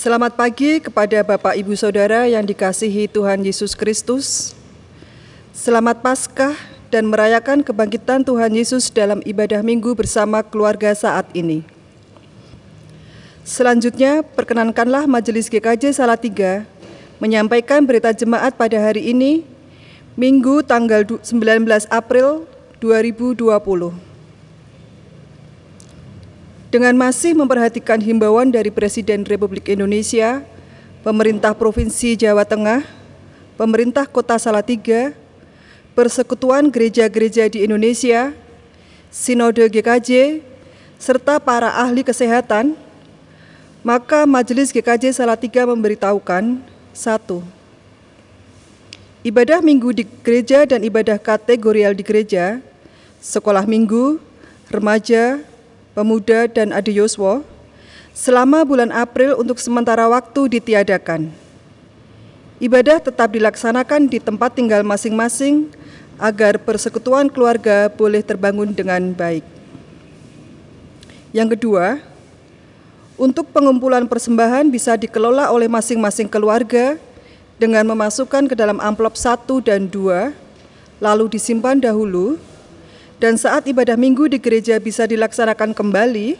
Selamat pagi kepada Bapak, Ibu, Saudara yang dikasihi Tuhan Yesus Kristus. Selamat Paskah dan merayakan kebangkitan Tuhan Yesus dalam ibadah minggu bersama keluarga saat ini. Selanjutnya, perkenankanlah Majelis GKJ Salatiga menyampaikan berita jemaat pada hari ini, Minggu tanggal 19 April 2020. Dengan masih memperhatikan himbauan dari Presiden Republik Indonesia, Pemerintah Provinsi Jawa Tengah, Pemerintah Kota Salatiga, Persekutuan Gereja-Gereja di Indonesia, Sinode GKJ, serta para ahli kesehatan, maka Majelis GKJ Salatiga memberitahukan: 1. Ibadah minggu di gereja dan ibadah kategorial di gereja, sekolah minggu, remaja, pemuda, dan adioswo selama bulan April untuk sementara waktu ditiadakan. Ibadah tetap dilaksanakan di tempat tinggal masing-masing agar persekutuan keluarga boleh terbangun dengan baik. Yang kedua, untuk pengumpulan persembahan bisa dikelola oleh masing-masing keluarga dengan memasukkan ke dalam amplop 1 dan 2, lalu disimpan dahulu. Dan saat ibadah minggu di gereja bisa dilaksanakan kembali,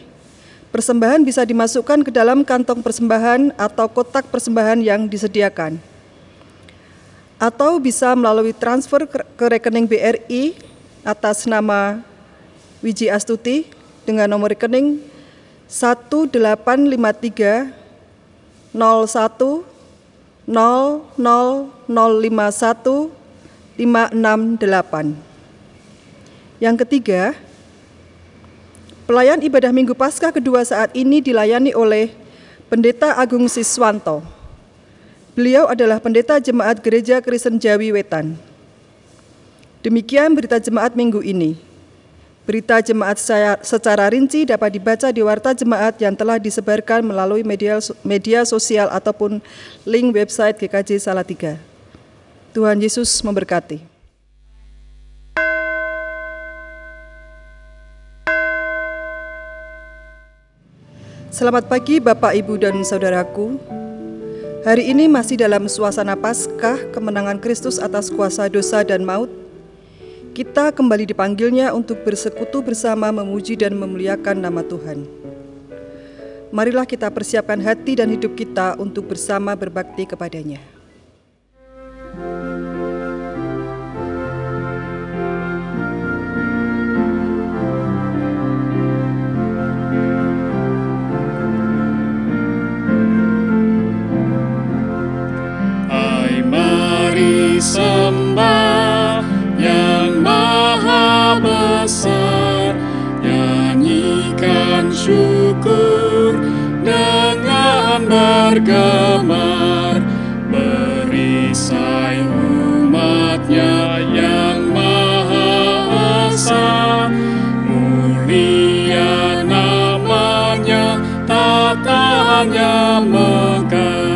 persembahan bisa dimasukkan ke dalam kantong persembahan atau kotak persembahan yang disediakan. Atau bisa melalui transfer ke rekening BRI atas nama Wiji Astuti dengan nomor rekening 1853 01 00 051 568. Yang ketiga, pelayan ibadah Minggu Paskah kedua saat ini dilayani oleh Pendeta Agung Siswanto. Beliau adalah pendeta Jemaat Gereja Kristen Jawi Wetan. Demikian berita jemaat minggu ini. Berita jemaat secara rinci dapat dibaca di Warta Jemaat yang telah disebarkan melalui media sosial ataupun link website GKJ Salatiga. Tuhan Yesus memberkati. Selamat pagi Bapak, Ibu, dan Saudaraku. Hari ini masih dalam suasana Paskah kemenangan Kristus atas kuasa dosa dan maut. Kita kembali dipanggilnya untuk bersekutu bersama memuji dan memuliakan nama Tuhan. Marilah kita persiapkan hati dan hidup kita untuk bersama berbakti kepadanya. Sembah yang maha besar, nyanyikan syukur dengan bergemar, berisai umatnya yang maha esa, mulia namanya, tatanya megah.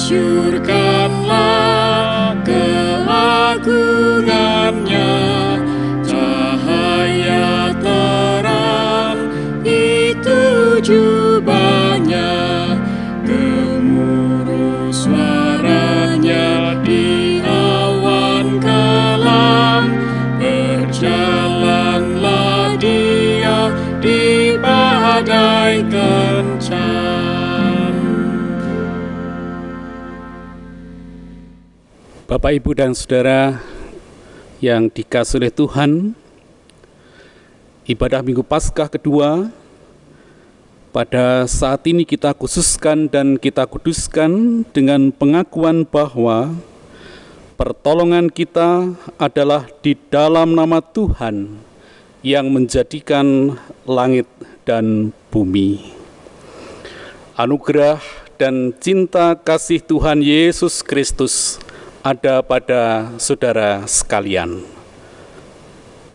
Masyurkanlah keagungannya, cahaya terang itu jubahnya, gemuruh suaranya di awan kelam, berjalanlah dia di badai kencang. Bapak, Ibu, dan Saudara yang dikasihi oleh Tuhan, ibadah Minggu Paskah kedua pada saat ini kita khususkan dan kita kuduskan dengan pengakuan bahwa pertolongan kita adalah di dalam nama Tuhan yang menjadikan langit dan bumi. Anugerah dan cinta kasih Tuhan Yesus Kristus ada pada saudara sekalian.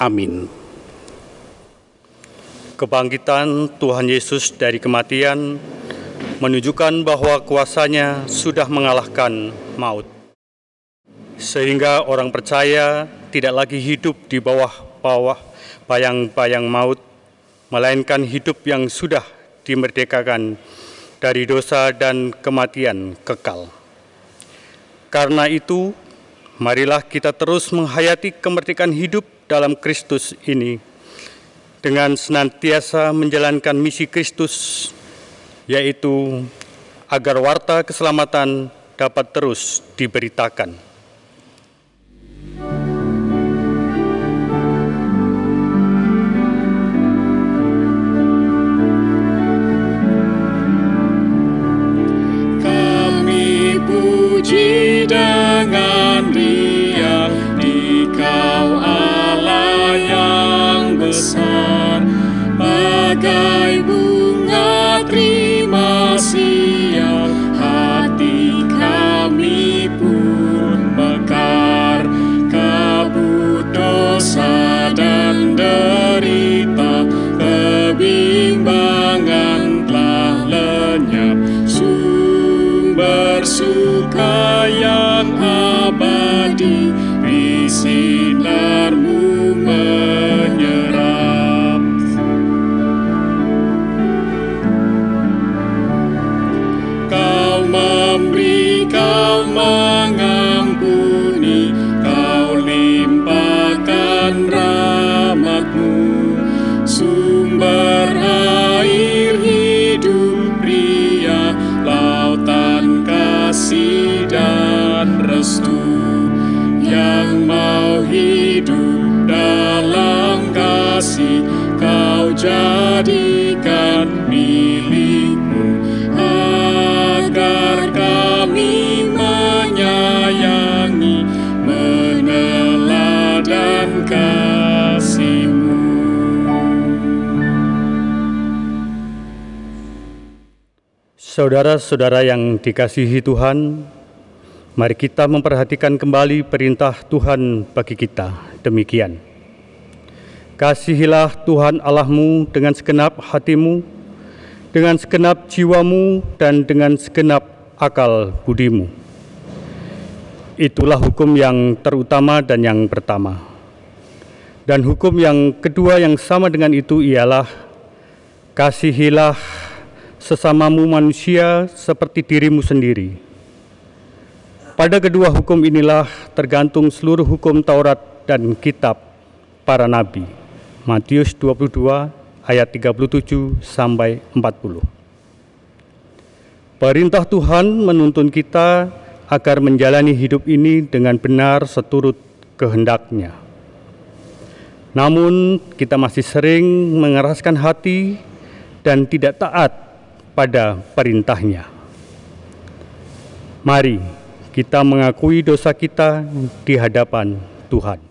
Amin. Kebangkitan Tuhan Yesus dari kematian menunjukkan bahwa kuasa-Nya sudah mengalahkan maut. Sehingga orang percaya tidak lagi hidup di bawah bayang-bayang maut, melainkan hidup yang sudah dimerdekakan dari dosa dan kematian kekal. Karena itu, marilah kita terus menghayati kemerdekaan hidup dalam Kristus ini dengan senantiasa menjalankan misi Kristus, yaitu agar warta keselamatan dapat terus diberitakan. Kami puji dengan riang di Kau Allah yang besar, bagai bunga terima siang, hati kami pun mekar. Kabut dosa dan derita, kebimbangan telah lenyap, sumber suka yang abadi di sinar-Mu menyerap. Kau memberi, Kau mengampuni, Kau limpahkan rahmat-Mu, sumber air hidup pria, lautan kasih dan restu, yang mau hidup dalam kasih Kau jadikan milik-Mu, agar kami menyayangi, meneladan kasih-Mu. Saudara-saudara yang dikasihi Tuhan, mari kita memperhatikan kembali perintah Tuhan bagi kita. Demikian: kasihilah Tuhan Allahmu dengan segenap hatimu, dengan segenap jiwamu, dan dengan segenap akal budimu. Itulah hukum yang terutama dan yang pertama. Dan hukum yang kedua yang sama dengan itu ialah, kasihilah sesamamu manusia seperti dirimu sendiri. Pada kedua hukum inilah tergantung seluruh hukum Taurat dan kitab para nabi. Matius 22 ayat 37 sampai 40. Perintah Tuhan menuntun kita agar menjalani hidup ini dengan benar seturut kehendak-Nya. Namun kita masih sering mengeraskan hati dan tidak taat pada perintah-Nya. Mari kita mengakui dosa kita di hadapan Tuhan.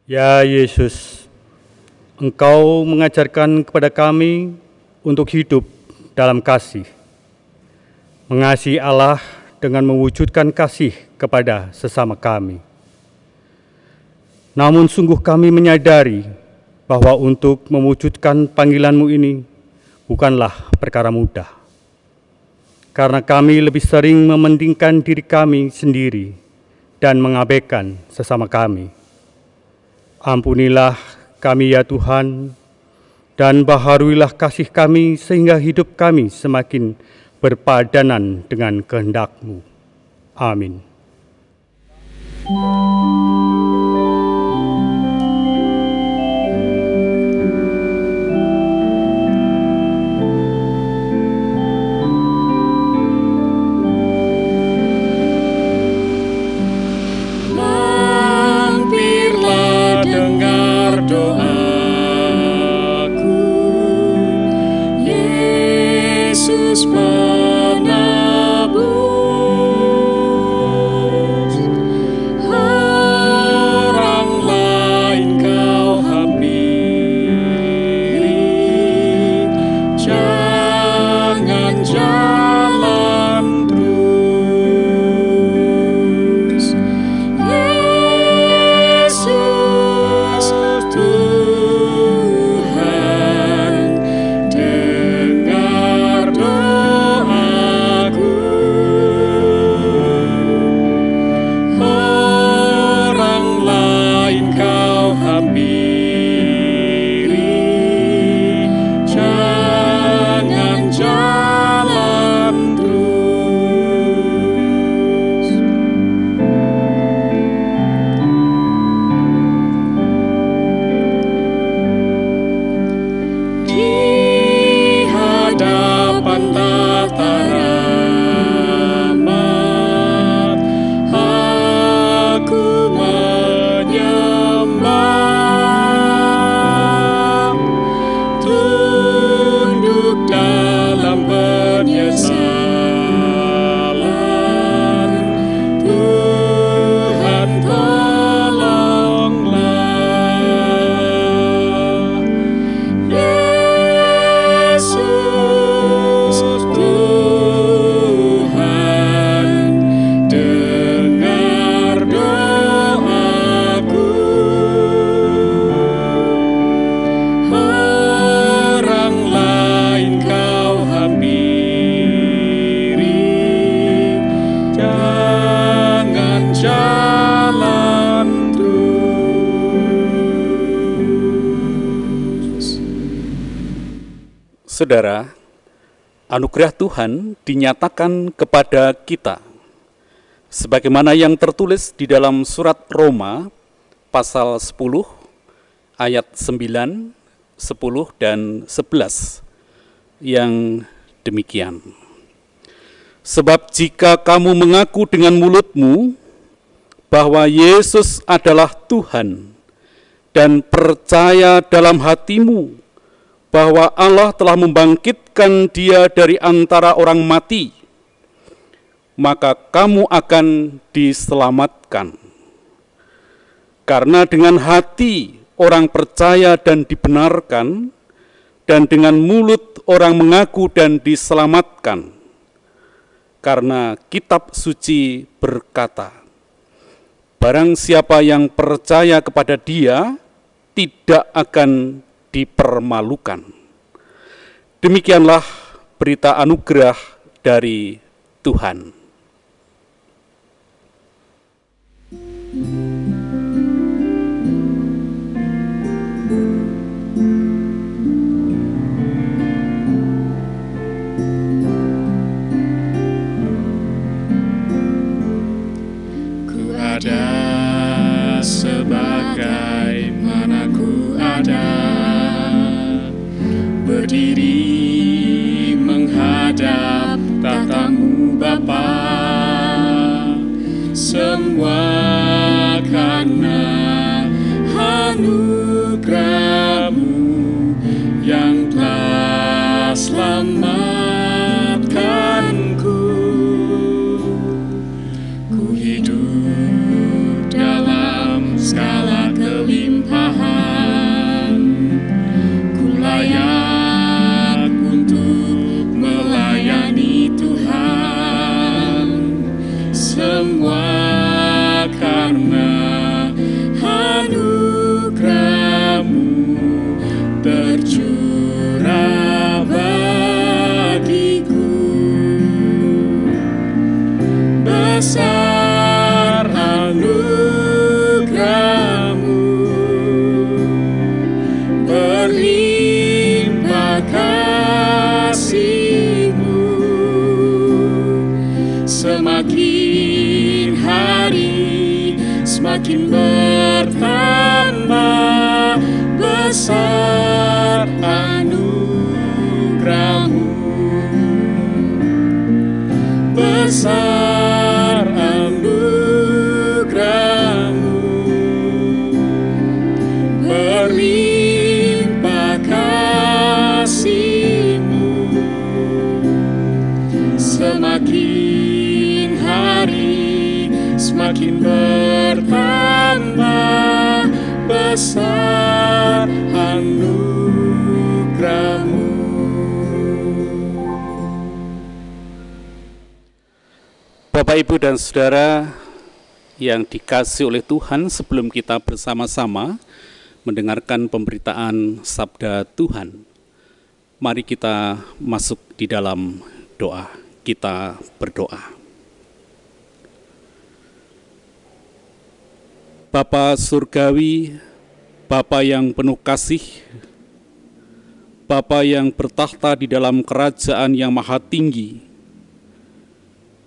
Ya Yesus, Engkau mengajarkan kepada kami untuk hidup dalam kasih, mengasihi Allah dengan mewujudkan kasih kepada sesama kami. Namun sungguh kami menyadari bahwa untuk mewujudkan panggilan-Mu ini bukanlah perkara mudah, karena kami lebih sering mementingkan diri kami sendiri dan mengabaikan sesama kami. Ampunilah kami ya Tuhan, dan baharuilah kasih kami sehingga hidup kami semakin berpadanan dengan kehendak-Mu. Amin. Yesus Saudara, anugerah Tuhan dinyatakan kepada kita, sebagaimana yang tertulis di dalam surat Roma, pasal 10, ayat 9, 10, dan 11, yang demikian. Sebab jika kamu mengaku dengan mulutmu bahwa Yesus adalah Tuhan, dan percaya dalam hatimu bahwa Allah telah membangkitkan Dia dari antara orang mati, maka kamu akan diselamatkan. Karena dengan hati orang percaya dan dibenarkan, dan dengan mulut orang mengaku dan diselamatkan. Karena kitab suci berkata, barang siapa yang percaya kepada Dia tidak akan dipermalukan. Demikianlah berita anugerah dari Tuhan. Ku ada sebagaimana ku ada, berdiri menghadap tatamu Bapa, semua karena anugerah-Mu yang telah selamatkanku. Ku hidup dalam segala kelimpahan, ku layak untuk melayani Tuhan, semua karena anugerah-Mu tercurah bagiku. Besar anugerah-Mu, berlimpah kasih-Mu, semakin hari semakin bertambah. Besar anugerah-Mu, besar anugerah-Mu, berlimpah kasih-Mu, semakin hari semakin bertambah. Besar anugerah-Mu. Bapak, Ibu, dan Saudara yang dikasihi oleh Tuhan, sebelum kita bersama-sama mendengarkan pemberitaan Sabda Tuhan, mari kita masuk di dalam doa. Kita berdoa. Bapa Surgawi, Bapa yang penuh kasih, Bapa yang bertahta di dalam kerajaan yang maha tinggi,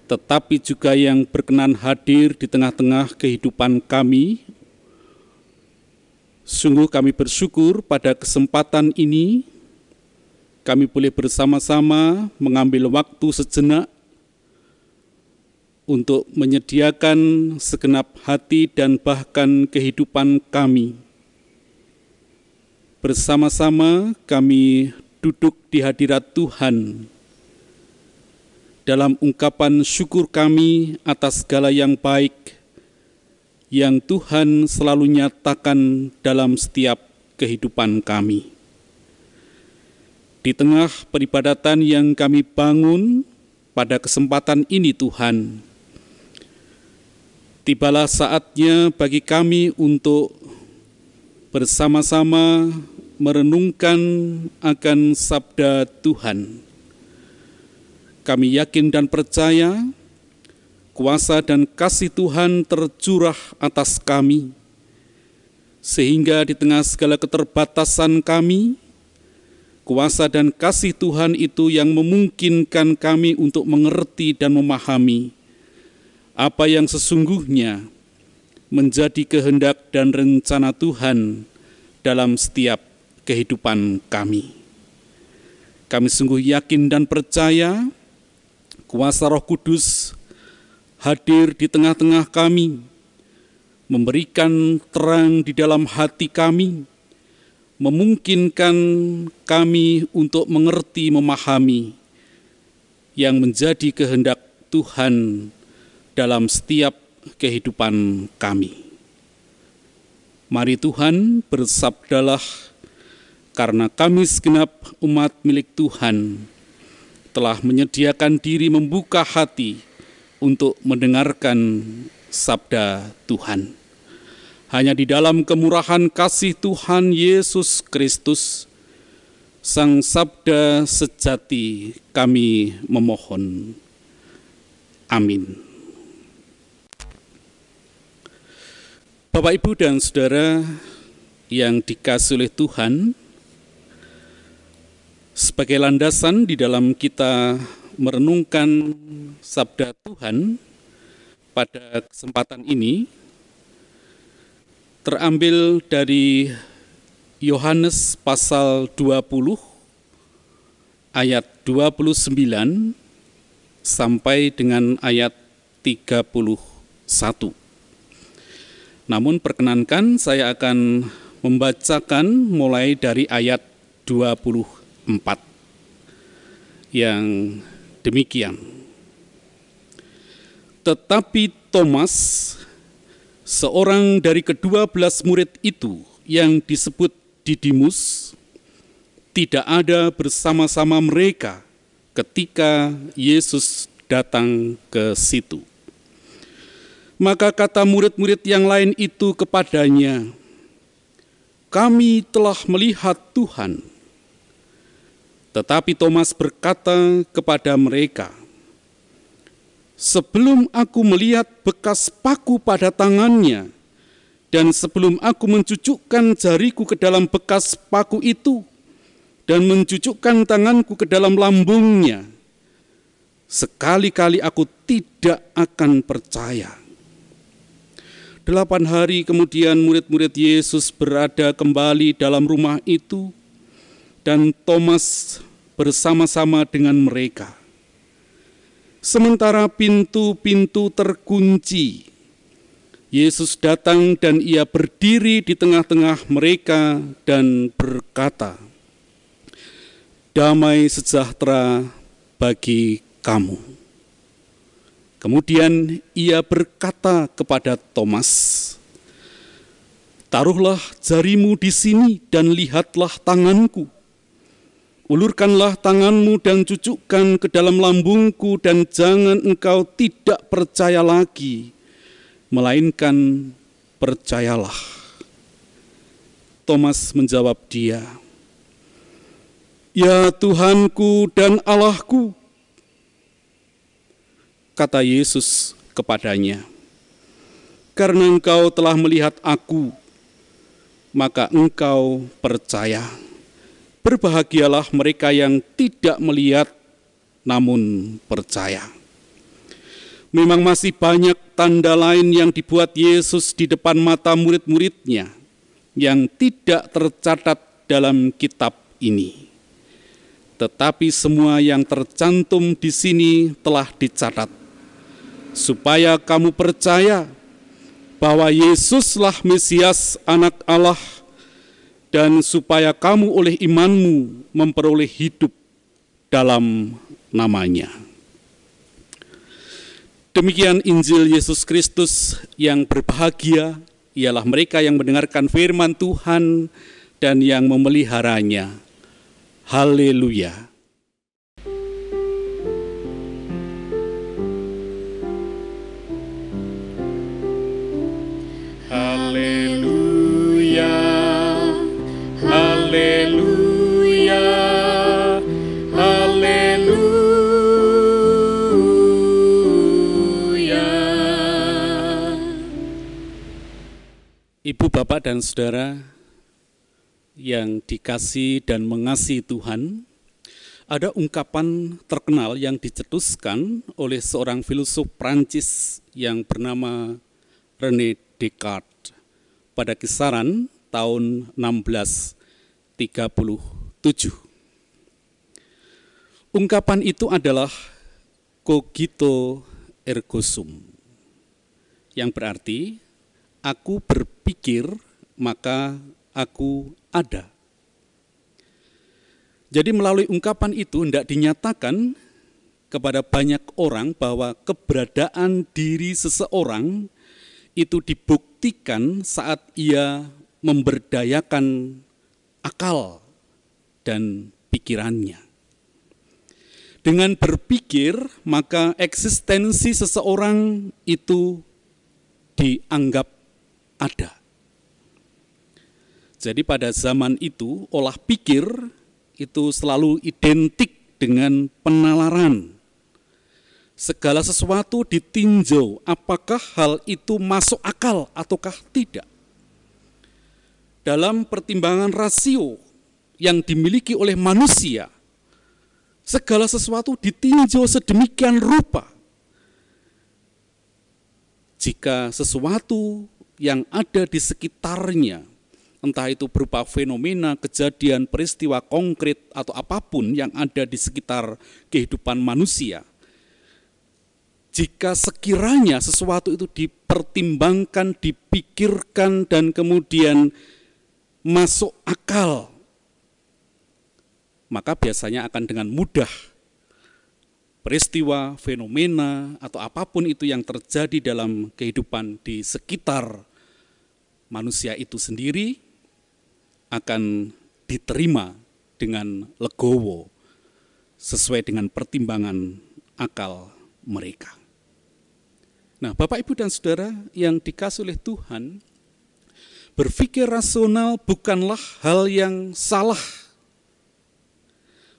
tetapi juga yang berkenan hadir di tengah-tengah kehidupan kami. Sungguh kami bersyukur pada kesempatan ini, kami boleh bersama-sama mengambil waktu sejenak untuk menyediakan segenap hati dan bahkan kehidupan kami. Bersama-sama kami duduk di hadirat Tuhan dalam ungkapan syukur kami atas segala yang baik yang Tuhan selalu nyatakan dalam setiap kehidupan kami. Di tengah peribadatan yang kami bangun pada kesempatan ini Tuhan, tibalah saatnya bagi kami untuk bersama-sama merenungkan akan sabda Tuhan. Kami yakin dan percaya kuasa dan kasih Tuhan tercurah atas kami, sehingga di tengah segala keterbatasan kami Kuasa dan kasih Tuhan itu yang memungkinkan kami untuk mengerti dan memahami apa yang sesungguhnya menjadi kehendak dan rencana Tuhan dalam setiap kehidupan kami. Kami sungguh yakin dan percaya kuasa Roh Kudus hadir di tengah-tengah kami, memberikan terang di dalam hati kami, memungkinkan kami untuk mengerti, memahami yang menjadi kehendak Tuhan dalam setiap kehidupan kami. Mari Tuhan, bersabdalah, karena kami segenap umat milik Tuhan telah menyediakan diri membuka hati untuk mendengarkan sabda Tuhan. Hanya di dalam kemurahan kasih Tuhan Yesus Kristus, Sang Sabda sejati, kami memohon. Amin. Bapak, Ibu, dan Saudara yang dikasihi oleh Tuhan, sebagai landasan di dalam kita merenungkan sabda Tuhan pada kesempatan ini, terambil dari Yohanes pasal 20 ayat 29 sampai dengan ayat 31. Namun perkenankan saya akan membacakan mulai dari ayat 24 yang demikian. Tetapi Thomas, seorang dari ke-12 murid itu yang disebut Didimus, tidak ada bersama-sama mereka ketika Yesus datang ke situ. Maka kata murid-murid yang lain itu kepadanya, "Kami telah melihat Tuhan." Tetapi Thomas berkata kepada mereka, "Sebelum aku melihat bekas paku pada tangannya, dan sebelum aku mencucukkan jariku ke dalam bekas paku itu, dan mencucukkan tanganku ke dalam lambungnya, sekali-kali aku tidak akan percaya." 8 hari kemudian murid-murid Yesus berada kembali dalam rumah itu, dan Thomas bersama-sama dengan mereka. Sementara pintu-pintu terkunci, Yesus datang dan ia berdiri di tengah-tengah mereka dan berkata, "Damai sejahtera bagi kamu." Kemudian ia berkata kepada Thomas, "Taruhlah jarimu di sini dan lihatlah tanganku. Ulurkanlah tanganmu dan cucukkan ke dalam lambungku, dan jangan engkau tidak percaya lagi, melainkan percayalah." Thomas menjawab dia, "Ya Tuhanku dan Allahku." Kata Yesus kepadanya, "Karena engkau telah melihat aku, maka engkau percaya. Berbahagialah mereka yang tidak melihat namun percaya." Memang masih banyak tanda lain yang dibuat Yesus di depan mata murid-muridnya yang tidak tercatat dalam kitab ini. Tetapi semua yang tercantum di sini telah dicatat, supaya kamu percaya bahwa Yesuslah Mesias, Anak Allah, dan supaya kamu oleh imanmu memperoleh hidup dalam namanya. Demikian Injil Yesus Kristus. Yang berbahagia ialah mereka yang mendengarkan firman Tuhan dan yang memeliharanya. Haleluya. Haleluya, haleluya, haleluya. Ibu, Bapak, dan Saudara yang dikasihi dan mengasihi Tuhan, ada ungkapan terkenal yang dicetuskan oleh seorang filsuf Prancis yang bernama René Descartes pada kisaran tahun 1637. Ungkapan itu adalah cogito ergo sum, yang berarti aku berpikir maka aku ada. Jadi melalui ungkapan itu hendak dinyatakan kepada banyak orang bahwa keberadaan diri seseorang itu dibuktikan saat ia memberdayakan akal dan pikirannya. Dengan berpikir, maka eksistensi seseorang itu dianggap ada. Jadi pada zaman itu, olah pikir itu selalu identik dengan penalaran. Segala sesuatu ditinjau apakah hal itu masuk akal ataukah tidak. Dalam pertimbangan rasio yang dimiliki oleh manusia, segala sesuatu ditinjau sedemikian rupa. Jika sesuatu yang ada di sekitarnya, entah itu berupa fenomena, kejadian, peristiwa konkret, atau apapun yang ada di sekitar kehidupan manusia, jika sekiranya sesuatu itu dipertimbangkan, dipikirkan, dan kemudian masuk akal, maka biasanya akan dengan mudah peristiwa, fenomena, atau apapun itu yang terjadi dalam kehidupan di sekitar manusia itu sendiri akan diterima dengan legowo sesuai dengan pertimbangan akal mereka. Nah, Bapak, Ibu, dan Saudara yang dikasihi oleh Tuhan, berpikir rasional bukanlah hal yang salah.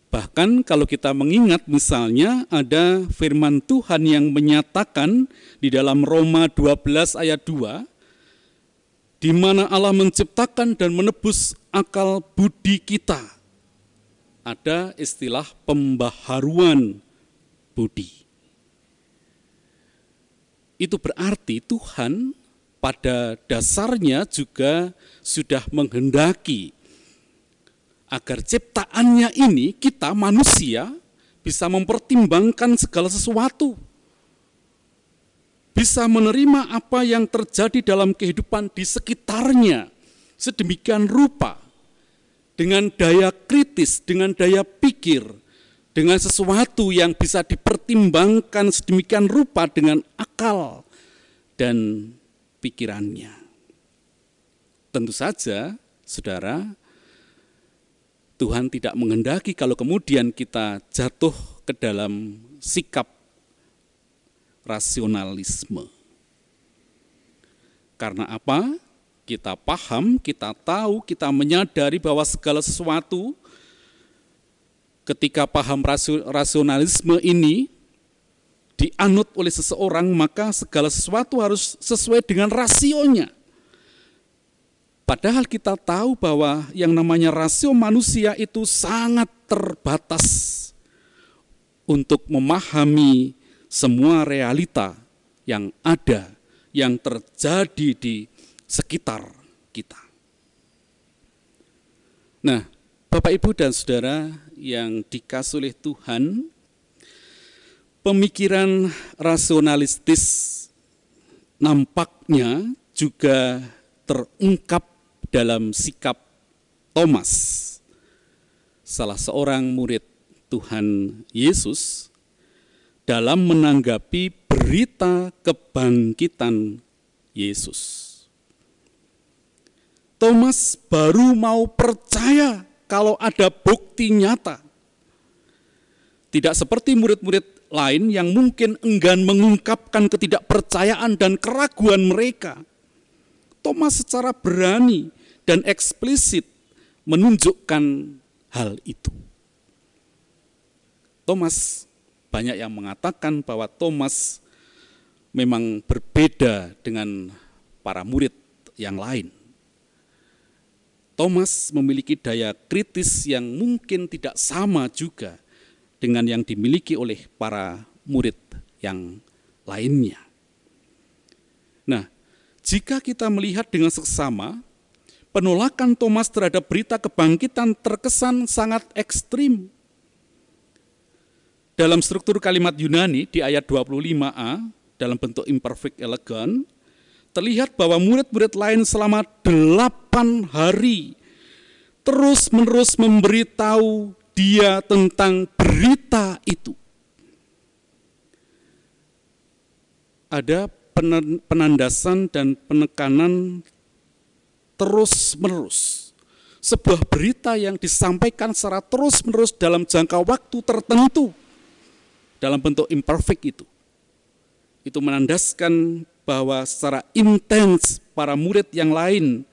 Bahkan kalau kita mengingat misalnya ada firman Tuhan yang menyatakan di dalam Roma 12 ayat 2, di mana Allah menciptakan dan menebus akal budi kita. Ada istilah pembaharuan budi. Itu berarti Tuhan pada dasarnya juga sudah menghendaki agar ciptaannya ini, kita manusia, bisa mempertimbangkan segala sesuatu. Bisa menerima apa yang terjadi dalam kehidupan di sekitarnya sedemikian rupa. Dengan daya kritis, dengan daya pikir, dengan sesuatu yang bisa dipertimbangkan sedemikian rupa dengan akal dan pikirannya. Tentu saja, saudara, Tuhan tidak menghendaki kalau kemudian kita jatuh ke dalam sikap rasionalisme. Karena apa? Kita paham, kita tahu, kita menyadari bahwa segala sesuatu ketika paham rasionalisme ini dianut oleh seseorang, maka segala sesuatu harus sesuai dengan rasionya. Padahal kita tahu bahwa yang namanya rasio manusia itu sangat terbatas untuk memahami semua realita yang ada, yang terjadi di sekitar kita. Nah, Bapak, Ibu, dan Saudara yang dikasihi oleh Tuhan, pemikiran rasionalistis nampaknya juga terungkap dalam sikap Thomas, salah seorang murid Tuhan Yesus, dalam menanggapi berita kebangkitan Yesus. Thomas baru mau percaya kalau ada bukti nyata. Tidak seperti murid-murid lain yang mungkin enggan mengungkapkan ketidakpercayaan dan keraguan mereka. Thomas secara berani dan eksplisit menunjukkan hal itu. Thomas, banyak yang mengatakan bahwa Thomas memang berbeda dengan para murid yang lain. Thomas memiliki daya kritis yang mungkin tidak sama juga dengan yang dimiliki oleh para murid yang lainnya. Nah, jika kita melihat dengan seksama, penolakan Thomas terhadap berita kebangkitan terkesan sangat ekstrim. Dalam struktur kalimat Yunani di ayat 25a, dalam bentuk imperfect elegan, terlihat bahwa murid-murid lain selama 8 hari terus-menerus memberitahu dia tentang berita itu. Ada penandasan dan penekanan terus-menerus. Sebuah berita yang disampaikan secara terus-menerus dalam jangka waktu tertentu dalam bentuk imperfect itu. Itu menandaskan bahwa secara intens para murid yang lain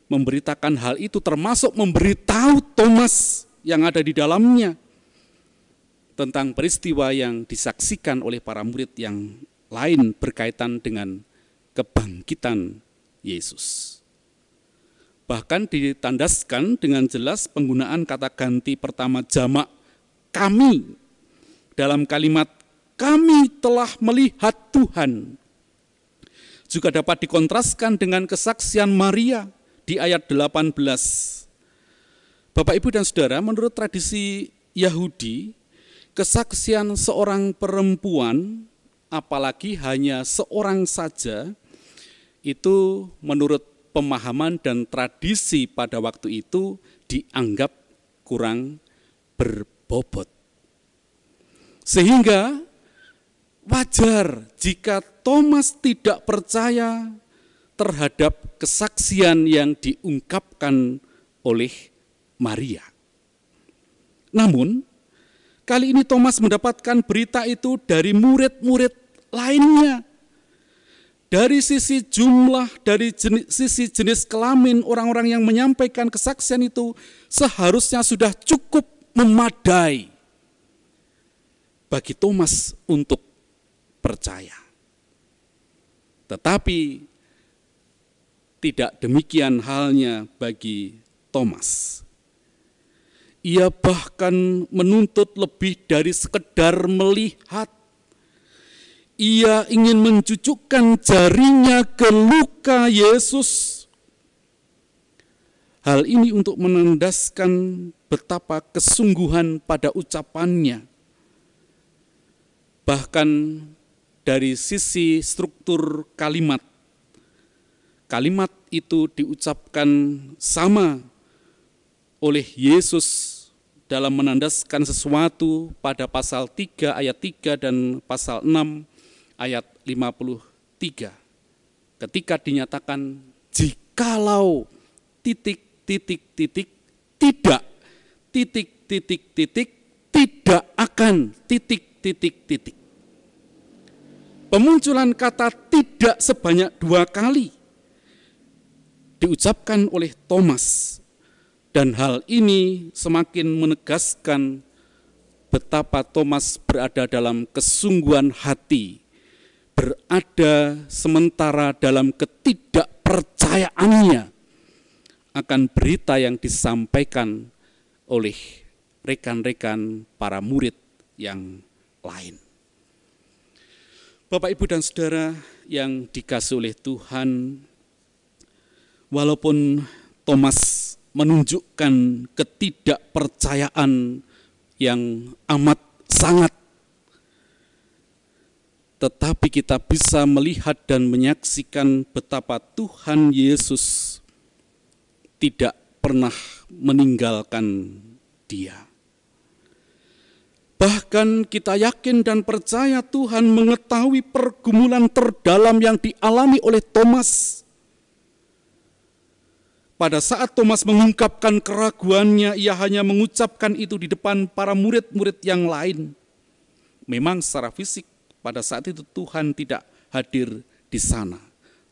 memberitakan hal itu, termasuk memberitahu Thomas yang ada di dalamnya tentang peristiwa yang disaksikan oleh para murid yang lain berkaitan dengan kebangkitan Yesus. Bahkan ditandaskan dengan jelas penggunaan kata ganti pertama jamak kami dalam kalimat kami telah melihat Tuhan. Juga dapat dikontraskan dengan kesaksian Maria di ayat 18. Bapak, Ibu, dan Saudara, menurut tradisi Yahudi, kesaksian seorang perempuan, apalagi hanya seorang saja, itu menurut pemahaman dan tradisi pada waktu itu dianggap kurang berbobot. Sehingga wajar jika Thomas tidak percaya terhadap kesaksian yang diungkapkan oleh Maria. Namun, kali ini Thomas mendapatkan berita itu dari murid-murid lainnya. Dari sisi jumlah, dari sisi jenis kelamin orang-orang yang menyampaikan kesaksian itu seharusnya sudah cukup memadai bagi Thomas untuk percaya. Tetapi tidak demikian halnya bagi Thomas. Ia bahkan menuntut lebih dari sekedar melihat. Ia ingin mencucukkan jarinya ke luka Yesus. Hal ini untuk menandaskan betapa kesungguhan pada ucapannya. Bahkan dari sisi struktur kalimat, kalimat itu diucapkan sama oleh Yesus dalam menandaskan sesuatu pada pasal 3 ayat 3 dan pasal 6 ayat 53. Ketika dinyatakan jikalau tidak tidak akan Pemunculan kata tidak sebanyak 2 kali diucapkan oleh Thomas. Dan hal ini semakin menegaskan betapa Thomas berada dalam kesungguhan hati, berada sementara dalam ketidakpercayaannya akan berita yang disampaikan oleh rekan-rekan para murid yang lain. Bapak, Ibu, dan Saudara yang dikasihi oleh Tuhan, walaupun Thomas menunjukkan ketidakpercayaan yang amat sangat, tetapi kita bisa melihat dan menyaksikan betapa Tuhan Yesus tidak pernah meninggalkan dia. Bahkan kita yakin dan percaya Tuhan mengetahui pergumulan terdalam yang dialami oleh Thomas. Pada saat Thomas mengungkapkan keraguannya, ia hanya mengucapkan itu di depan para murid-murid yang lain. Memang secara fisik pada saat itu Tuhan tidak hadir di sana.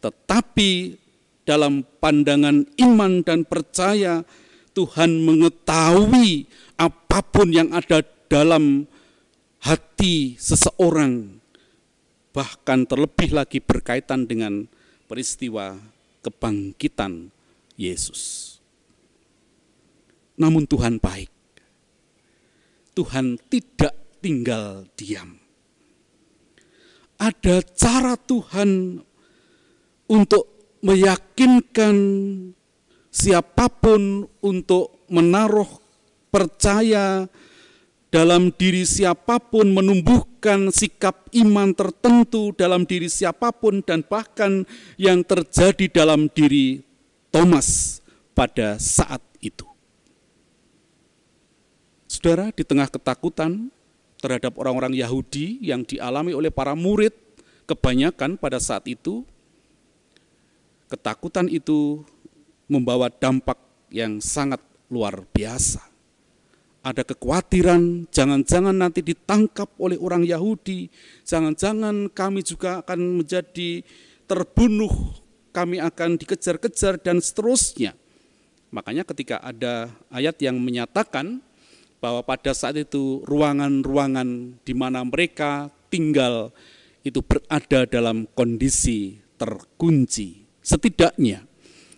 Tetapi dalam pandangan iman dan percaya, Tuhan mengetahui apapun yang ada dalam hati seseorang, bahkan terlebih lagi berkaitan dengan peristiwa kebangkitan Yesus. namun Tuhan baik. Tuhan tidak tinggal diam. Ada cara Tuhan untuk meyakinkan siapapun untuk menaruh percaya dalam diri siapapun, menumbuhkan sikap iman tertentu dalam diri siapapun, dan bahkan yang terjadi dalam diri Thomas pada saat itu. Saudara, di tengah ketakutan terhadap orang-orang Yahudi yang dialami oleh para murid kebanyakan pada saat itu, ketakutan itu membawa dampak yang sangat luar biasa. Ada kekhawatiran, jangan-jangan nanti ditangkap oleh orang Yahudi, jangan-jangan kami juga akan menjadi terbunuh, kami akan dikejar-kejar, dan seterusnya. Makanya ketika ada ayat yang menyatakan bahwa pada saat itu ruangan-ruangan di mana mereka tinggal itu berada dalam kondisi terkunci. Setidaknya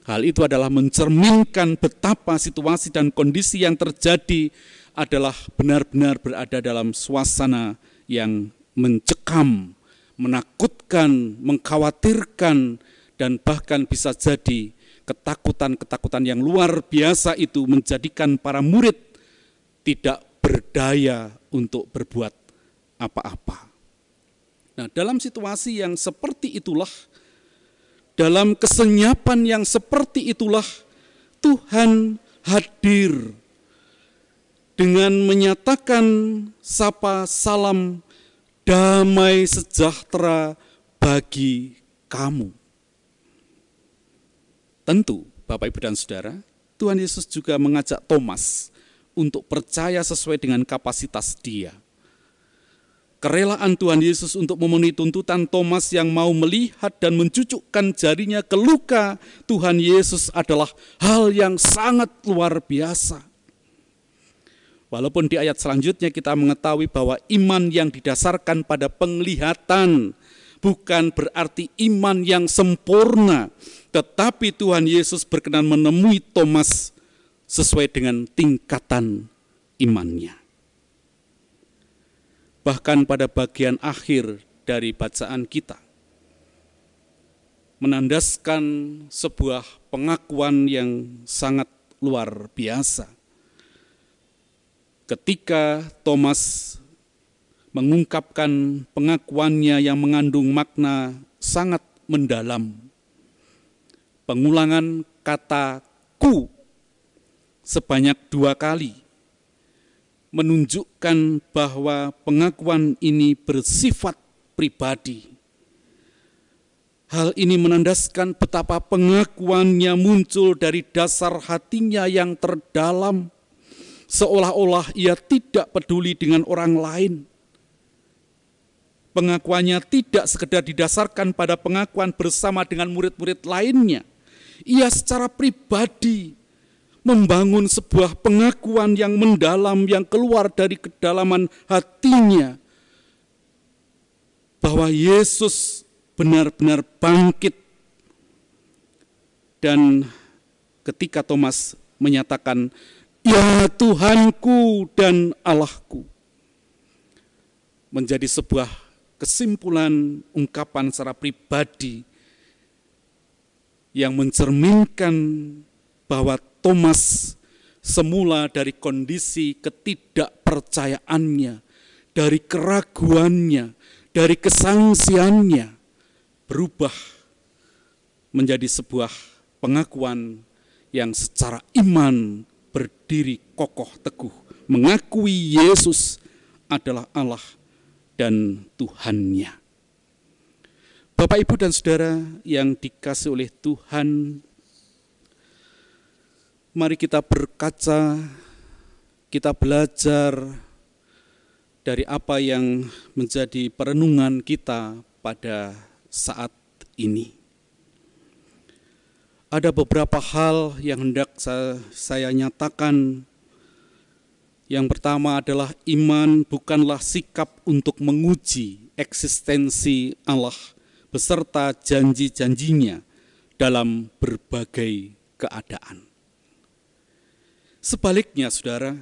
hal itu adalah mencerminkan betapa situasi dan kondisi yang terjadi adalah benar-benar berada dalam suasana yang mencekam, menakutkan, mengkhawatirkan, dan bahkan bisa jadi ketakutan-ketakutan yang luar biasa itu menjadikan para murid tidak berdaya untuk berbuat apa-apa. Nah, dalam situasi yang seperti itulah, dalam kesenyapan yang seperti itulah, Tuhan hadir dengan menyatakan sapa salam damai sejahtera bagi kamu. Tentu, Bapak, Ibu, dan Saudara, Tuhan Yesus juga mengajak Thomas untuk percaya sesuai dengan kapasitas dia. Kerelaan Tuhan Yesus untuk memenuhi tuntutan Thomas yang mau melihat dan mencucukkan jarinya ke luka Tuhan Yesus adalah hal yang sangat luar biasa. Walaupun di ayat selanjutnya kita mengetahui bahwa iman yang didasarkan pada penglihatan bukan berarti iman yang sempurna, tetapi Tuhan Yesus berkenan menemui Thomas sesuai dengan tingkatan imannya. Bahkan pada bagian akhir dari bacaan kita, menandaskan sebuah pengakuan yang sangat luar biasa. Ketika Thomas mengungkapkan pengakuannya yang mengandung makna sangat mendalam, pengulangan kata ku sebanyak 2 kali menunjukkan bahwa pengakuan ini bersifat pribadi. Hal ini menandaskan betapa pengakuannya muncul dari dasar hatinya yang terdalam, seolah-olah ia tidak peduli dengan orang lain. Pengakuannya tidak sekedar didasarkan pada pengakuan bersama dengan murid-murid lainnya. Ia secara pribadi membangun sebuah pengakuan yang mendalam, yang keluar dari kedalaman hatinya, bahwa Yesus benar-benar bangkit. Dan ketika Thomas menyatakan, "Ya Tuhanku dan Allahku," menjadi sebuah kesimpulan ungkapan secara pribadi yang mencerminkan bahwa Thomas semula dari kondisi ketidakpercayaannya, dari keraguannya, dari kesangsiannya, berubah menjadi sebuah pengakuan yang secara iman berdiri kokoh teguh, mengakui Yesus adalah Allah dan Tuhannya. Bapak, Ibu, dan Saudara yang dikasihi oleh Tuhan, mari kita berkaca, kita belajar dari apa yang menjadi perenungan kita pada saat ini. Ada beberapa hal yang hendak saya nyatakan. Yang pertama adalah iman bukanlah sikap untuk menguji eksistensi Allah beserta janji-janjinya dalam berbagai keadaan. Sebaliknya saudara,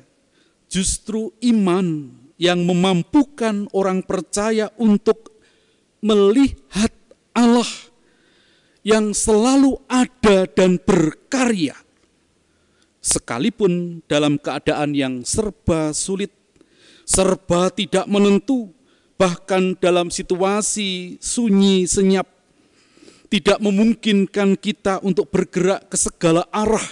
justru iman yang memampukan orang percaya untuk melihat Allah yang selalu ada dan berkarya, sekalipun dalam keadaan yang serba sulit, serba tidak menentu, bahkan dalam situasi sunyi senyap, tidak memungkinkan kita untuk bergerak ke segala arah.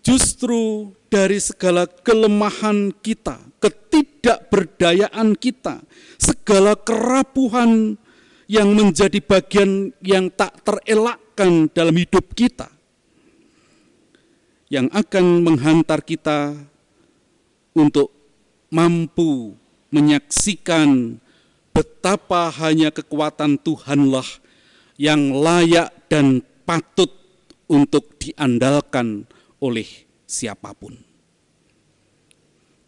Justru dari segala kelemahan kita, ketidakberdayaan kita, segala kerapuhan yang menjadi bagian yang tak terelakkan dalam hidup kita, yang akan menghantar kita untuk mampu menyaksikan betapa hanya kekuatan Tuhanlah yang layak dan patut untuk diandalkan oleh siapapun.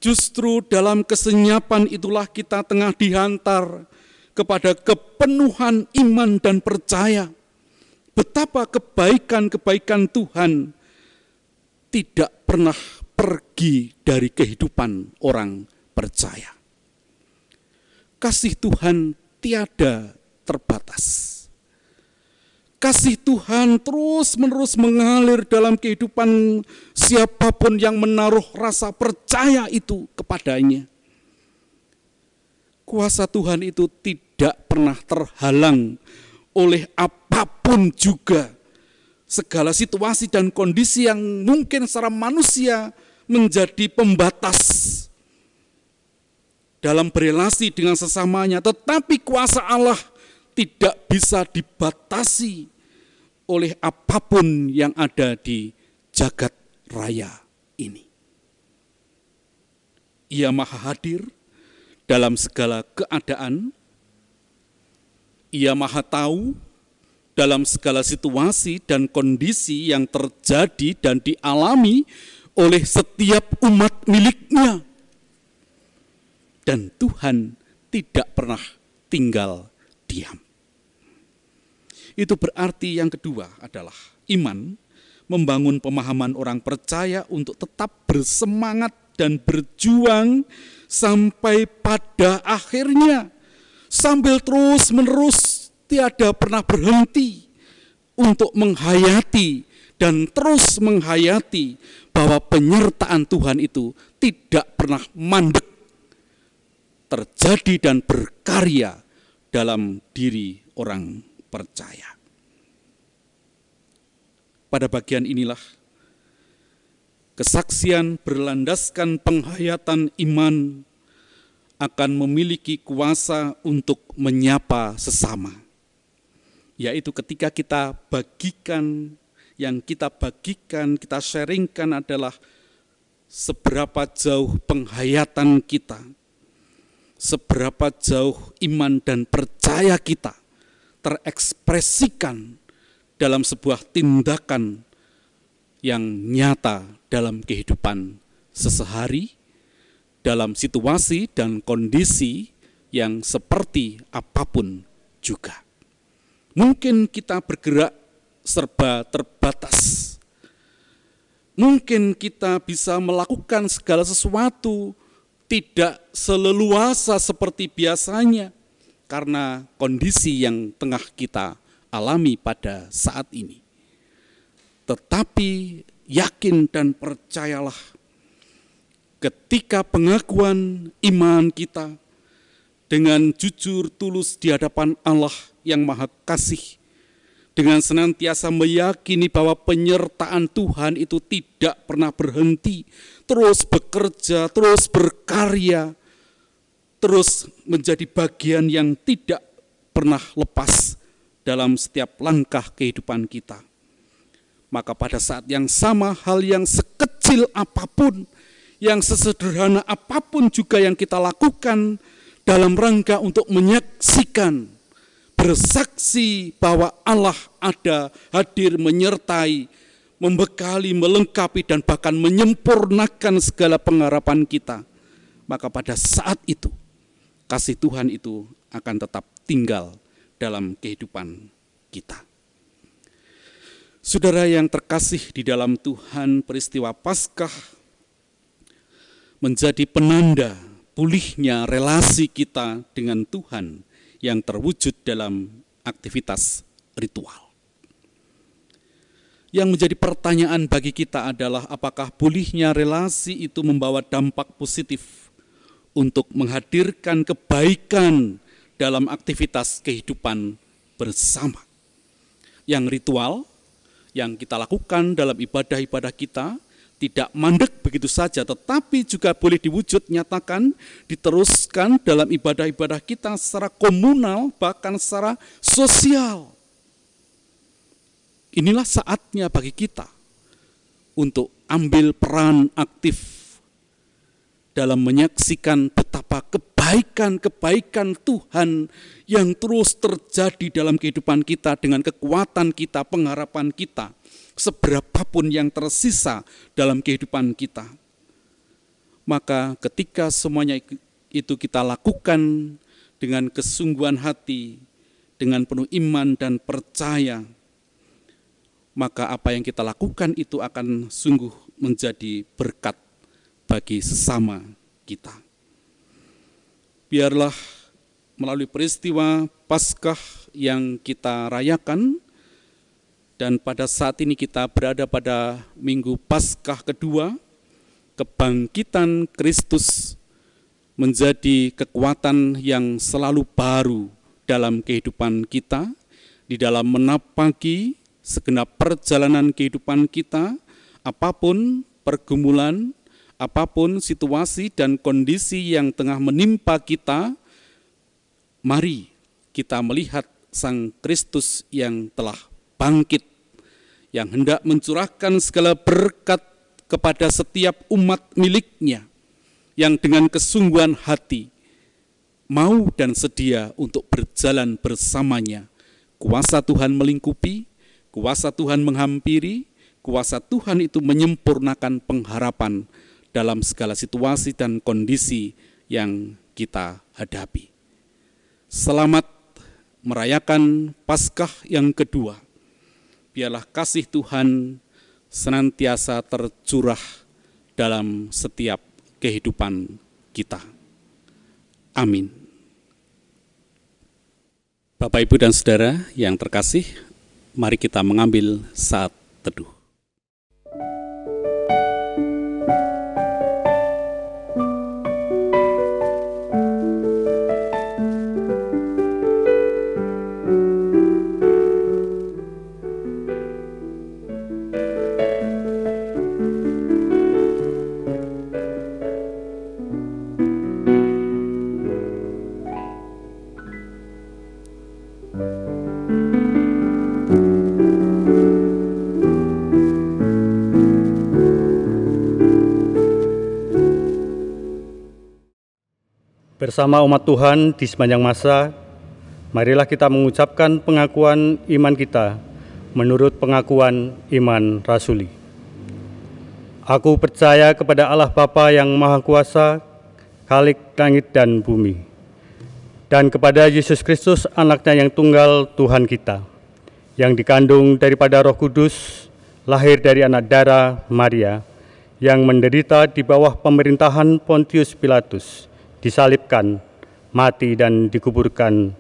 Justru dalam kesenyapan itulah kita tengah dihantar kepada kepenuhan iman dan percaya betapa kebaikan-kebaikan Tuhan tidak pernah pergi dari kehidupan orang percaya. Kasih Tuhan tiada terbatas. Kasih Tuhan terus-menerus mengalir dalam kehidupan siapapun yang menaruh rasa percaya itu kepadanya. Kuasa Tuhan itu tidak pernah terhalang oleh apapun juga. Segala situasi dan kondisi yang mungkin secara manusia menjadi pembatas dalam berelasi dengan sesamanya, tetapi kuasa Allah tidak bisa dibatasi oleh apapun yang ada di jagat raya ini. Ia maha hadir dalam segala keadaan, ia maha tahu dalam segala situasi dan kondisi yang terjadi dan dialami oleh setiap umat miliknya. Dan Tuhan tidak pernah tinggal diam. Itu berarti yang kedua adalah iman membangun pemahaman orang percaya untuk tetap bersemangat dan berjuang sampai pada akhirnya, sambil terus-menerus tiada pernah berhenti untuk menghayati dan terus menghayati bahwa penyertaan Tuhan itu tidak pernah mandek, terjadi dan berkarya dalam diri orang percaya. Pada bagian inilah kesaksian berlandaskan penghayatan iman akan memiliki kuasa untuk menyapa sesama, yaitu ketika kita bagikan, yang kita bagikan, kita sharingkan adalah seberapa jauh penghayatan kita, seberapa jauh iman dan percaya kita terekspresikan dalam sebuah tindakan yang nyata dalam kehidupan sehari-hari, dalam situasi dan kondisi yang seperti apapun juga. Mungkin kita bergerak serba terbatas. Mungkin kita bisa melakukan segala sesuatu tidak seleluasa seperti biasanya karena kondisi yang tengah kita alami pada saat ini. Tetapi yakin dan percayalah, ketika pengakuan iman kita dengan jujur tulus di hadapan Allah yang Maha Kasih, dengan senantiasa meyakini bahwa penyertaan Tuhan itu tidak pernah berhenti, terus bekerja, terus berkarya, terus menjadi bagian yang tidak pernah lepas dalam setiap langkah kehidupan kita. Maka pada saat yang sama, hal yang sekecil apapun, yang sesederhana apapun juga yang kita lakukan dalam rangka untuk menyaksikan, bersaksi bahwa Allah ada, hadir, menyertai, membekali, melengkapi, dan bahkan menyempurnakan segala pengharapan kita. Maka pada saat itu, kasih Tuhan itu akan tetap tinggal dalam kehidupan kita. Saudara yang terkasih di dalam Tuhan, peristiwa Paskah menjadi penanda pulihnya relasi kita dengan Tuhan yang terwujud dalam aktivitas ritual. Yang menjadi pertanyaan bagi kita adalah apakah pulihnya relasi itu membawa dampak positif untuk menghadirkan kebaikan dalam aktivitas kehidupan bersama. Yang ritual yang kita lakukan dalam ibadah-ibadah kita tidak mandek begitu saja, tetapi juga boleh diwujud nyatakan, diteruskan dalam ibadah-ibadah kita secara komunal, bahkan secara sosial. Inilah saatnya bagi kita untuk ambil peran aktif dalam menyaksikan betapa kebaikan-kebaikan Tuhan yang terus terjadi dalam kehidupan kita dengan kekuatan kita, pengharapan kita, seberapapun yang tersisa dalam kehidupan kita. Maka ketika semuanya itu kita lakukan dengan kesungguhan hati, dengan penuh iman dan percaya, maka apa yang kita lakukan itu akan sungguh menjadi berkat bagi sesama kita. Biarlah melalui peristiwa Paskah yang kita rayakan, dan pada saat ini kita berada pada Minggu Paskah kedua, kebangkitan Kristus menjadi kekuatan yang selalu baru dalam kehidupan kita, di dalam menapaki segenap perjalanan kehidupan kita, apapun pergumulan, apapun situasi dan kondisi yang tengah menimpa kita, mari kita melihat Sang Kristus yang telah bangkit, yang hendak mencurahkan segala berkat kepada setiap umat miliknya, yang dengan kesungguhan hati mau dan sedia untuk berjalan bersamanya. Kuasa Tuhan melingkupi, kuasa Tuhan menghampiri, kuasa Tuhan itu menyempurnakan pengharapan dalam segala situasi dan kondisi yang kita hadapi. Selamat merayakan Paskah yang kedua. Biarlah kasih Tuhan senantiasa tercurah dalam setiap kehidupan kita. Amin. Bapak, Ibu, dan Saudara yang terkasih, mari kita mengambil saat teduh. Bersama umat Tuhan di sepanjang masa, marilah kita mengucapkan pengakuan iman kita menurut pengakuan iman rasuli. Aku percaya kepada Allah Bapa yang Maha Kuasa, Khalik langit dan bumi, dan kepada Yesus Kristus, Anak-Nya yang tunggal Tuhan kita, yang dikandung daripada Roh Kudus, lahir dari anak darah Maria, yang menderita di bawah pemerintahan Pontius Pilatus, disalibkan, mati dan dikuburkan,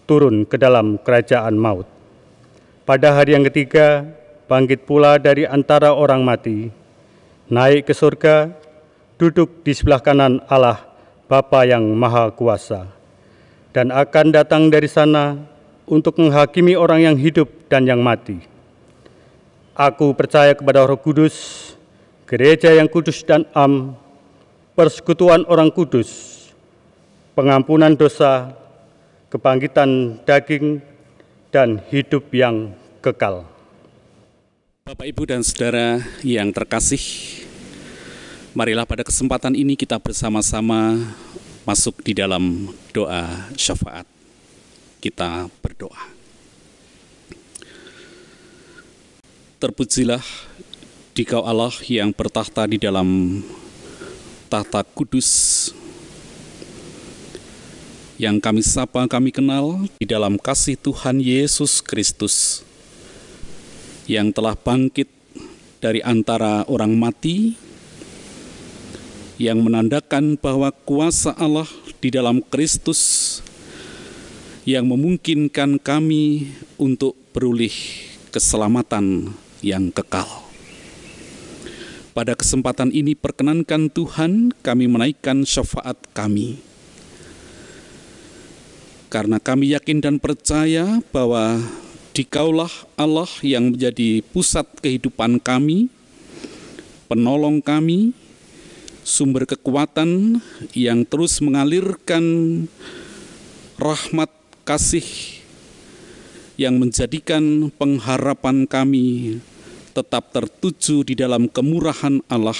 turun ke dalam kerajaan maut. Pada hari yang ketiga, bangkit pula dari antara orang mati, naik ke surga, duduk di sebelah kanan Allah Bapa yang Maha Kuasa, dan akan datang dari sana untuk menghakimi orang yang hidup dan yang mati. Aku percaya kepada Roh Kudus, gereja yang kudus dan am, persekutuan orang kudus, pengampunan dosa, kebangkitan daging, dan hidup yang kekal. Bapak, Ibu, dan Saudara yang terkasih, marilah pada kesempatan ini kita bersama-sama masuk di dalam doa syafaat. Kita berdoa. Terpujilah Dikau Allah yang bertahta di dalam tahta kudus, yang kami sapa, kami kenal di dalam kasih Tuhan Yesus Kristus. yang telah bangkit dari antara orang mati, yang menandakan bahwa kuasa Allah di dalam Kristus yang memungkinkan kami untuk beroleh keselamatan yang kekal. Pada kesempatan ini perkenankan Tuhan kami menaikkan syafaat kami. Karena kami yakin dan percaya bahwa Dikaulah Allah yang menjadi pusat kehidupan kami, penolong kami, sumber kekuatan yang terus mengalirkan rahmat kasih yang menjadikan pengharapan kami tetap tertuju di dalam kemurahan Allah,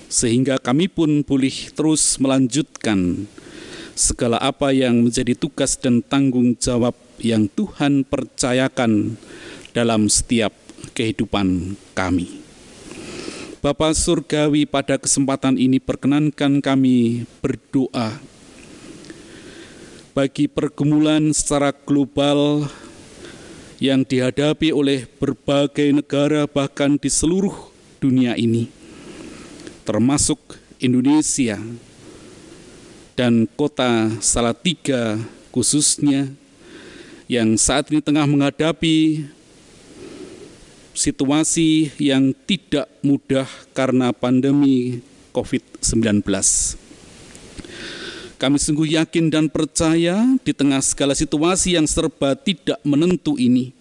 sehingga kami pun boleh terus melanjutkan segala apa yang menjadi tugas dan tanggung jawab yang Tuhan percayakan dalam setiap kehidupan kami. Bapa Surgawi, pada kesempatan ini perkenankan kami berdoa bagi pergumulan secara global yang dihadapi oleh berbagai negara bahkan di seluruh dunia ini, termasuk Indonesia dan kota Salatiga khususnya, yang saat ini tengah menghadapi situasi yang tidak mudah karena pandemi COVID-19. Kami sungguh yakin dan percaya di tengah segala situasi yang serba tidak menentu ini,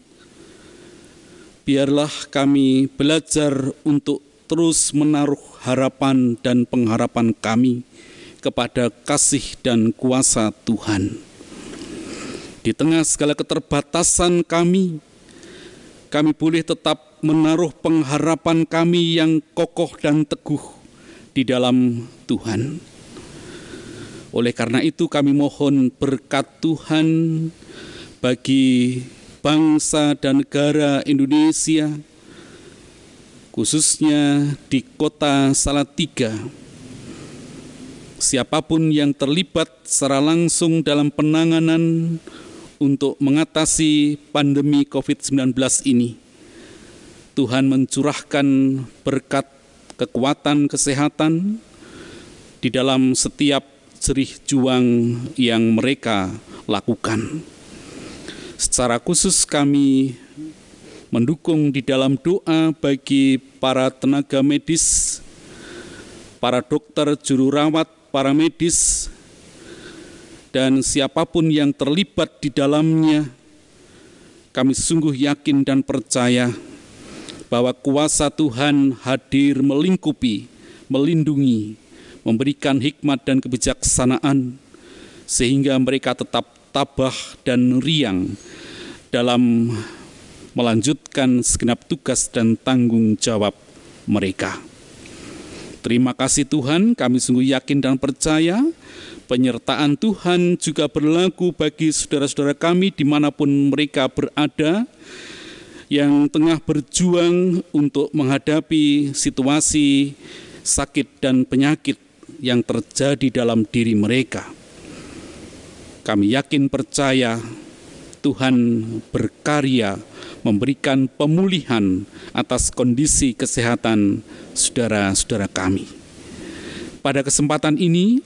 biarlah kami belajar untuk terus menaruh harapan dan pengharapan kami kepada kasih dan kuasa Tuhan. Di tengah segala keterbatasan kami boleh tetap menaruh pengharapan kami yang kokoh dan teguh di dalam Tuhan. Oleh karena itu kami mohon berkat Tuhan bagi bangsa dan negara Indonesia, khususnya di kota Salatiga. Siapapun yang terlibat secara langsung dalam penanganan untuk mengatasi pandemi COVID-19 ini, Tuhan mencurahkan berkat kekuatan kesehatan di dalam setiap jerih juang yang mereka lakukan. Secara khusus kami mendukung di dalam doa bagi para tenaga medis, para dokter, juru rawat, para medis, dan siapapun yang terlibat di dalamnya. Kami sungguh yakin dan percaya bahwa kuasa Tuhan hadir melingkupi, melindungi, memberikan hikmat dan kebijaksanaan, sehingga mereka tetap tabah dan riang dalam melanjutkan segenap tugas dan tanggung jawab mereka. Terima kasih Tuhan, kami sungguh yakin dan percaya penyertaan Tuhan juga berlaku bagi saudara-saudara kami dimanapun mereka berada, yang tengah berjuang untuk menghadapi situasi sakit dan penyakit yang terjadi dalam diri mereka. Kami yakin percaya Tuhan berkarya memberikan pemulihan atas kondisi kesehatan saudara-saudara kami. Pada kesempatan ini,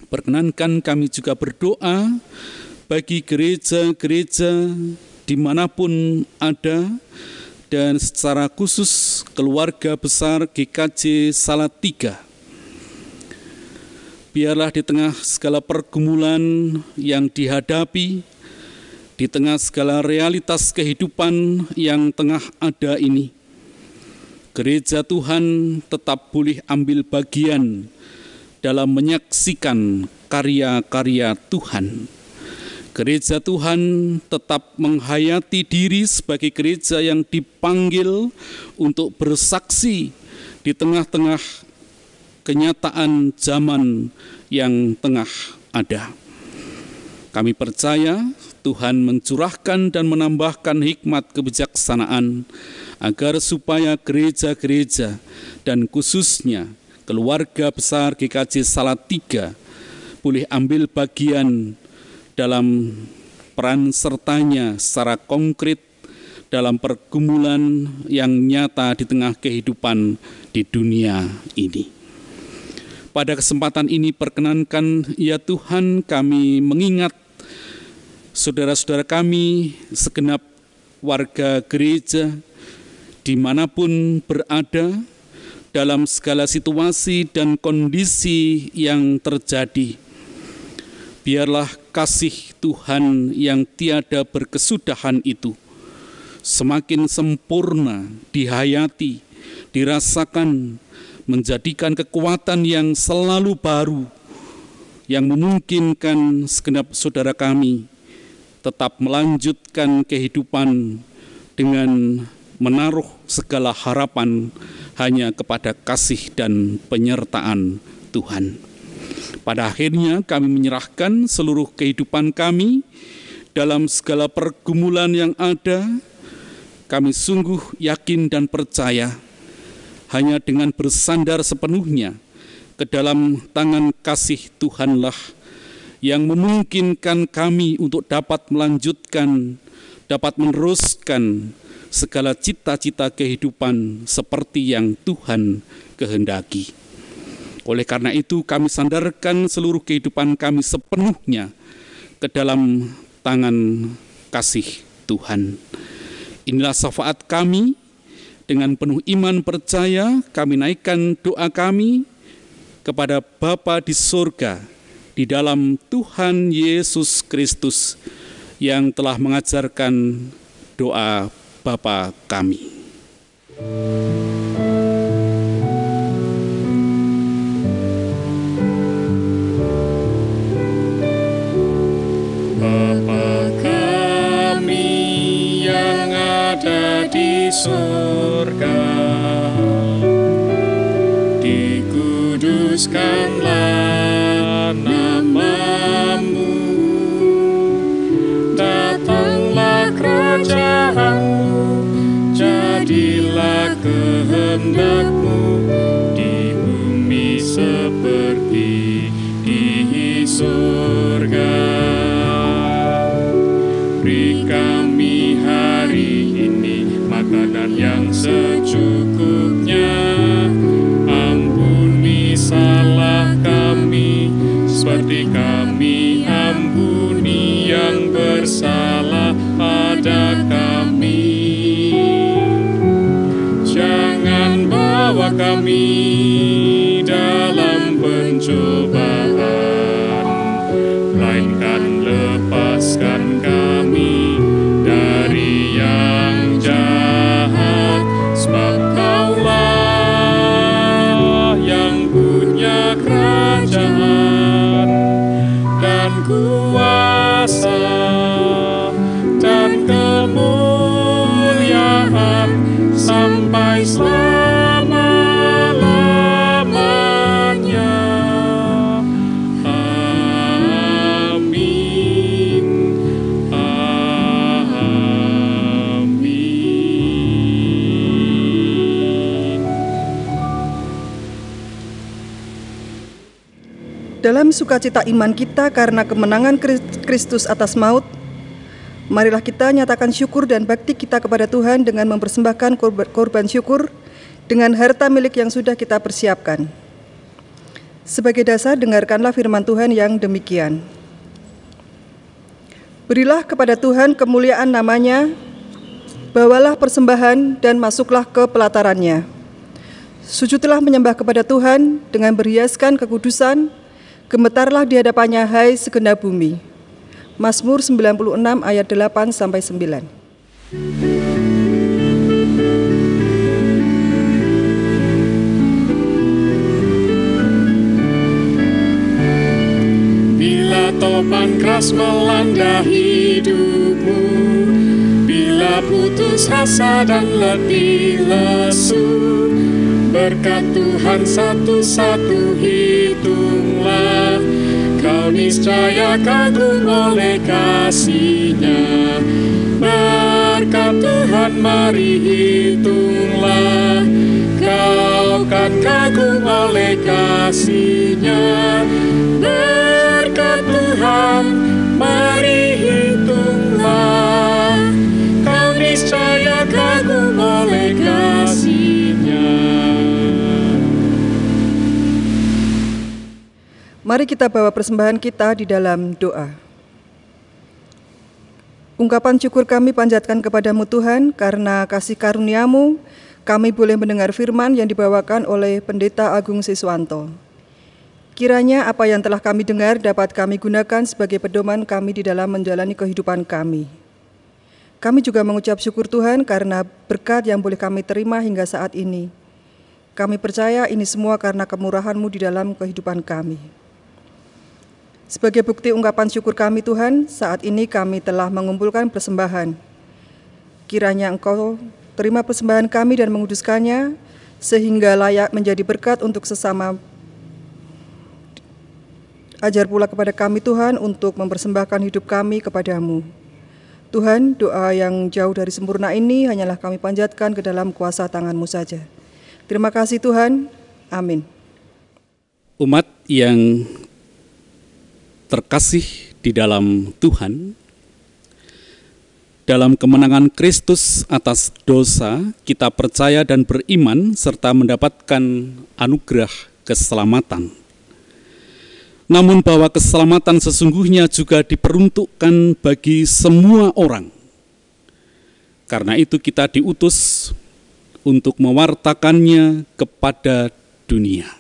perkenankan kami juga berdoa bagi gereja-gereja dimanapun ada, dan secara khusus keluarga besar GKJ Salatiga. Biarlah di tengah segala pergumulan yang dihadapi, di tengah segala realitas kehidupan yang tengah ada ini, gereja Tuhan tetap boleh ambil bagian dalam menyaksikan karya-karya Tuhan. Gereja Tuhan tetap menghayati diri sebagai gereja yang dipanggil untuk bersaksi di tengah-tengah kenyataan zaman yang tengah ada. Kami percaya Tuhan mencurahkan dan menambahkan hikmat kebijaksanaan agar supaya gereja-gereja dan khususnya keluarga besar GKJ Salatiga boleh ambil bagian dalam peran sertanya secara konkret dalam pergumulan yang nyata di tengah kehidupan di dunia ini. Pada kesempatan ini perkenankan ya Tuhan kami mengingat saudara-saudara kami segenap warga gereja dimanapun berada dalam segala situasi dan kondisi yang terjadi. Biarlah kasih Tuhan yang tiada berkesudahan itu semakin sempurna dihayati, dirasakan, menjadikan kekuatan yang selalu baru, yang memungkinkan segenap saudara kami tetap melanjutkan kehidupan dengan menaruh segala harapan hanya kepada kasih dan penyertaan Tuhan. Pada akhirnya kami menyerahkan seluruh kehidupan kami dalam segala pergumulan yang ada. Kami sungguh yakin dan percaya hanya dengan bersandar sepenuhnya ke dalam tangan kasih Tuhanlah yang memungkinkan kami untuk dapat melanjutkan, dapat meneruskan segala cita-cita kehidupan seperti yang Tuhan kehendaki. Oleh karena itu kami sandarkan seluruh kehidupan kami sepenuhnya ke dalam tangan kasih Tuhan. Inilah syafaat kami, dengan penuh iman percaya kami naikkan doa kami kepada Bapa di surga di dalam Tuhan Yesus Kristus yang telah mengajarkan doa Bapa kami. Surga, dikuduskanlah nama-Mu, datanglah kerajaan-Mu, jadilah kehendak-Mu di bumi seperti di surga. Beri kami hari ini makanan yang secukupnya, ampuni salah kami seperti kami ampuni yang bersalah pada kami. Jangan bawa kami dalam pencobaan, melainkan lepaskan kami dari yang jahat, sebab Kaulah yang punya kerajaan dan kuasa dan kemuliaan sampai selama-lamanya. Amin. Dalam sukacita iman kita karena kemenangan Kristus atas maut, marilah kita nyatakan syukur dan bakti kita kepada Tuhan dengan mempersembahkan korban syukur dengan harta milik yang sudah kita persiapkan. Sebagai dasar, dengarkanlah firman Tuhan yang demikian. Berilah kepada Tuhan kemuliaan namanya, bawalah persembahan dan masuklah ke pelatarannya. Sujudlah menyembah kepada Tuhan dengan berhiaskan kekudusan, gemetarlah di hadapannya hai segenap bumi. Mazmur 96 ayat 8-9. Bila topan keras melanda hidupmu, bila putus asa dan letih lesu, berkat Tuhan satu-satu hitunglah, kau niscaya kagum oleh kasih-Nya. Berkat Tuhan mari hitunglah, kau kan kagum oleh kasih-Nya. Berkat Tuhan mari hitunglah, kau niscaya Mari kita bawa persembahan kita di dalam doa. Ungkapan syukur kami panjatkan kepadamu Tuhan, karena kasih karunia-Mu, kami boleh mendengar firman yang dibawakan oleh Pendeta Agung Siswanto. Kiranya apa yang telah kami dengar dapat kami gunakan sebagai pedoman kami di dalam menjalani kehidupan kami. Kami juga mengucap syukur Tuhan karena berkat yang boleh kami terima hingga saat ini. Kami percaya ini semua karena kemurahan-Mu di dalam kehidupan kami. Sebagai bukti ungkapan syukur kami Tuhan, saat ini kami telah mengumpulkan persembahan. Kiranya Engkau terima persembahan kami dan menguduskannya, sehingga layak menjadi berkat untuk sesama. Ajar pula kepada kami Tuhan untuk mempersembahkan hidup kami kepadamu. Tuhan, doa yang jauh dari sempurna ini hanyalah kami panjatkan ke dalam kuasa tangan-Mu saja. Terima kasih Tuhan, amin. Umat yang terkasih di dalam Tuhan, dalam kemenangan Kristus atas dosa, kita percaya dan beriman serta mendapatkan anugerah keselamatan. Namun bahwa keselamatan sesungguhnya juga diperuntukkan bagi semua orang. Karena itu kita diutus untuk mewartakannya kepada dunia.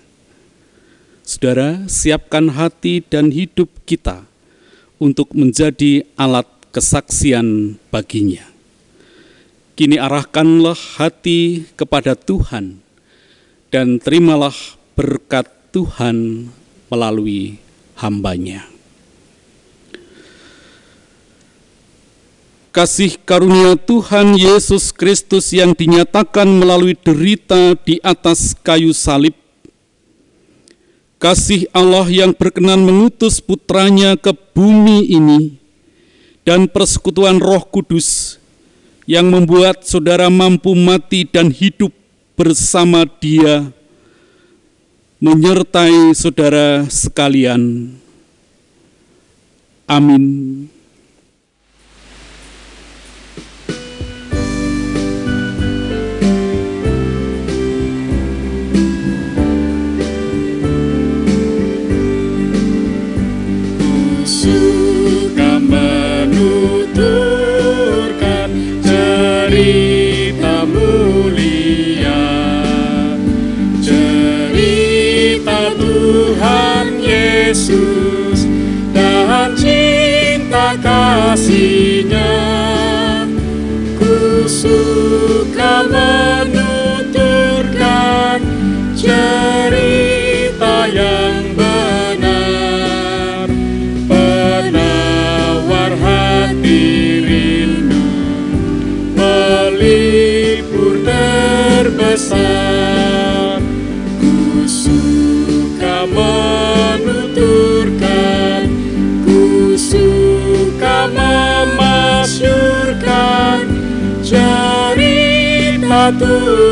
Saudara, siapkan hati dan hidup kita untuk menjadi alat kesaksian baginya. Kini arahkanlah hati kepada Tuhan dan terimalah berkat Tuhan melalui hamba-Nya. Kasih karunia Tuhan Yesus Kristus yang dinyatakan melalui derita di atas kayu salib, kasih Allah yang berkenan mengutus putranya ke bumi ini, dan persekutuan Roh Kudus yang membuat saudara mampu mati dan hidup bersama Dia, menyertai saudara sekalian. Amin. Suka menuturkan cerita mulia, cerita Tuhan Yesus dan cinta kasih-Nya. Ku suka menuturkan cerita yang besar. Ku suka menuturkan, ku suka memasyurkan cerita Tuhan